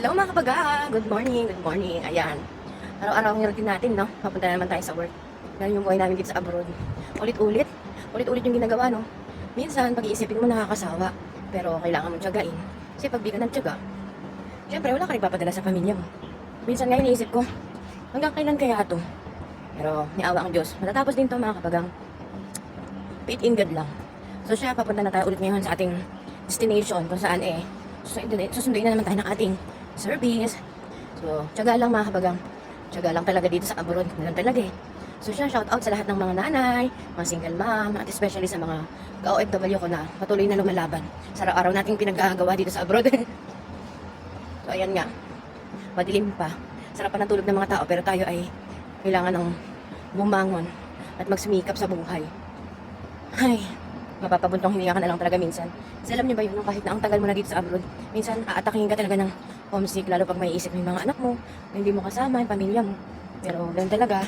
Hello mga kabaga! Good morning, good morning. Ayan. Araw-araw ang routine natin, no? Papunta na naman tayo sa work. Ganun yung buhay namin dito sa abroad. Ulit-ulit. Ulit-ulit yung ginagawa, no? Minsan, pag-iisipin mo nakakasawa. Pero kailangan mo tiyagain. Kasi pag di ka nagtiyaga, syempre wala ka rin papadala sa pamilya mo. Minsan ngayon iniisip ko, hanggang kailan kaya ito? Pero niawa ang Diyos. Matatapos din to mga kabagang. Faith in God lang. So siya, papunta na tayo ulit ngayon sa ating destination kung saan susunduin na naman tayo ng ating service. So, tiyaga lang mga kabagang. Tiyaga lang talaga dito sa abroad. Ganun talaga eh. So siya, shout out sa lahat ng mga nanay, mga single mom, at especially sa mga ka-OFW ko na patuloy na lumalaban sa araw-araw nating pinagagawa dito sa abroad. So ayan nga, madilim pa. Sarap pa ng tulog ng mga tao pero tayo ay kailangan ng bumangon at magsumikap sa buhay. Ay, mapapabuntong hininga ka na lang talaga minsan. Kasi alam niyo ba yun, kahit na ang tagal mo na dito sa abroad, minsan aatakin ka talaga ng homesick, lalo pag may isip mo yung mga anak mo, na hindi mo kasama, yung pamilya mo. Pero ganun talaga,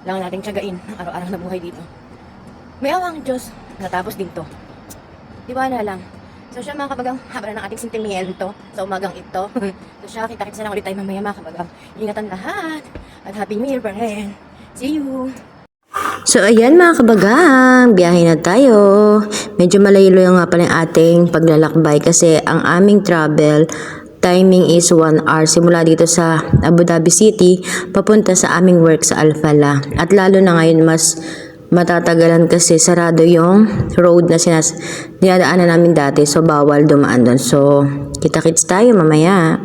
lang nating tiyagain ang araw-araw na buhay dito. May awang Diyos, natapos din to. Di ba na lang? So siya mga kabagang, haba na ng ating sentimiento sa umagang ito. So siya, kita-kita na lang ulit tayo mamaya mga kabagang. Ingatan lahat, at Happy New Year pa rin. See you! So ayan mga kabagang, biyahe na tayo. Medyo malayo nga pala yung ating paglalakbay kasi ang aming travel timing is 1 hour simula dito sa Abu Dhabi City papunta sa aming work sa Al-Falah. At lalo na ngayon mas matatagalan kasi sarado yung road na dinadaanan namin dati, so bawal dumaan doon. So kita-kits tayo mamaya.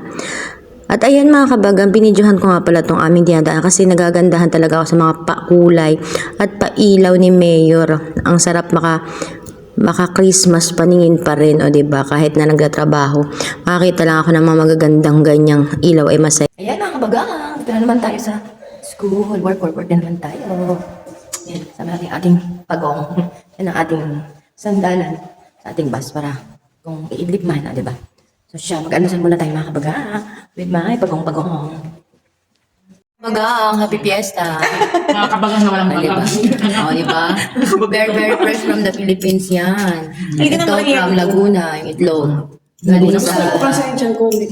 At ayan mga kabagang, binidyohan ko nga pala itong aming dinadaan kasi nagagandahan talaga ako sa mga pakulay at pailaw ni Mayor. Ang sarap maka-Christmas paningin pa rin, o diba? Kahit na nagtatrabaho, makakita lang ako ng mga magagandang ganyang ilaw ay masaya. Ayan mga kabagang, ito na naman tayo sa school, work na naman tayo. Yan, sama natin ating pagong. Yan ang ating sandalan sa ating bus para kung iidlip man, diba? So siya, mag-anusal muna tayo mga kabagang with my pagong-pagong. Kabagang, happy fiesta! Mga kabagang na walang Diba? bagang. O, diba? Very, very fresh from the Philippines yan. Ito from Laguna, yung itlog. Galing sa...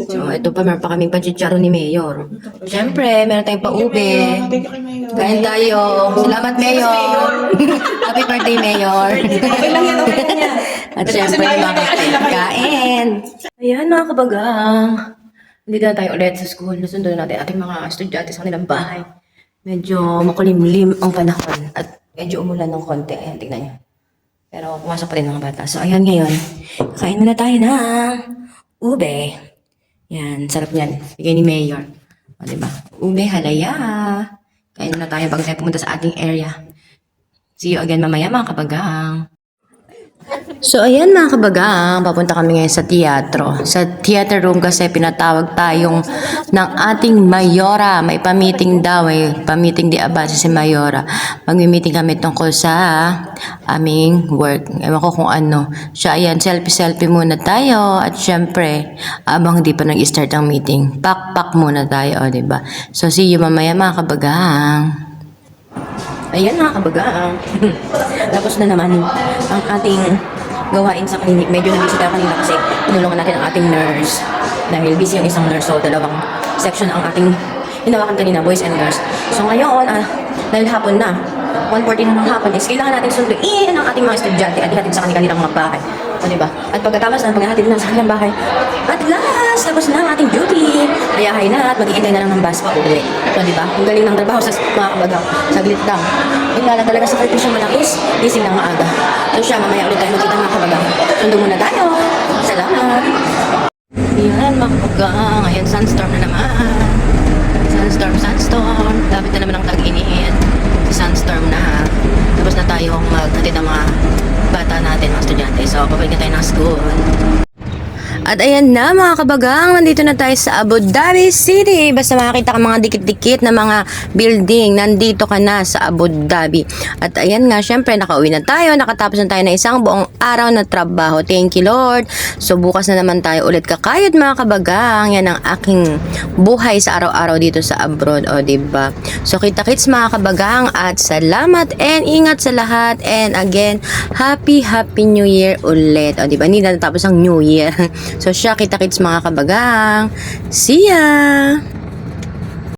So, ito pa, meron pa kaming panchicharo ni Mayor. Siyempre, meron tayong pa-ube. Kain tayo. Salamat, Mayor. Happy birthday, Mayor. Okay lang yan, okay lang yan. At siyempre, kain. Ayan, mga kabagang. Hindi na tayo ulit sa school. Nasundo natin ating mga estudyante sa kanilang bahay. Medyo makulimlim ang panahon at medyo umulan ng konti. Ayan, tignan niyo. Pero pumasok pa rin mga bata. So, ayan ngayon. Kain muna tayo ng ube. Yan, sarap niyan. Bigay ni Mayor. O, diba? Ube, halaya. Kain muna tayo bago tayo pumunta sa ating area. See you again mamaya mga kabagang. So ayan mga kabagang, papunta kami ngayon sa teatro. Sa theater room kasi pinatawag tayong ng ating Mayora. May pamiting daw, pamiting di abase si Mayora. Magmi-meeting kami tungkol sa aming work. Ewan ko kung ano. Siya ayan, selfie-selfie muna tayo. At syempre, abang di pa nag-start ang meeting, pak-pak muna tayo, o diba? So see you mamaya mga kabagang. Ayan mga kabagang. Tapos na naman ang ating gawain sa clinic. Medyo nabisi tayo kanina kasi tinulungan natin ang ating nurse. Dahil busy yung isang nurse, so dalawang section ang ating hinawakan kanina, boys and girls. So ngayon, dahil hapon na, 1:40 na ng hapon is kailangan natin sunduin ang ating mga estudyante at ihatid sa kanilang mga bahay. O diba? At pagkatapos na paghahatid na sa kanilang bahay, at last, tapos na ang ating duty. Ayahay na at mag-iintay na lang ng bus pa uwi. So diba? Ang galing ng trabaho sa mga kabagang. Saglit lang. Yung lang talaga sa sakripisyo mo lang is gising ng maaga. So siya, mamaya ulit tayo magkita mga kabagang. Sundo muna tayo. Salamat. Yan mga kabagang. Ayan, sunstorm na naman. Sunstorm. Lapit na naman ang tag-init. Sunstorm na. Tapos na tayong maghatid ng mga bata natin, mga estudyante. So, pabalik na tayo ng school. At ayan na mga kabagang, nandito na tayo sa Abu Dhabi City. Basta makakita ka mga dikit-dikit na mga building, nandito ka na sa Abu Dhabi. At ayan nga, syempre nakauwi na tayo, nakatapos na tayo ng isang buong araw na trabaho. Thank you Lord. So bukas na naman tayo ulit kakayod mga kabagang. Yan ang aking buhay sa araw-araw dito sa abroad, o diba? So kita-kits mga kabagang at salamat and ingat sa lahat. And again, Happy New Year ulit. O diba? Hindi na natapos ang New Year. So siya, kita-kits mga kabagang. See ya!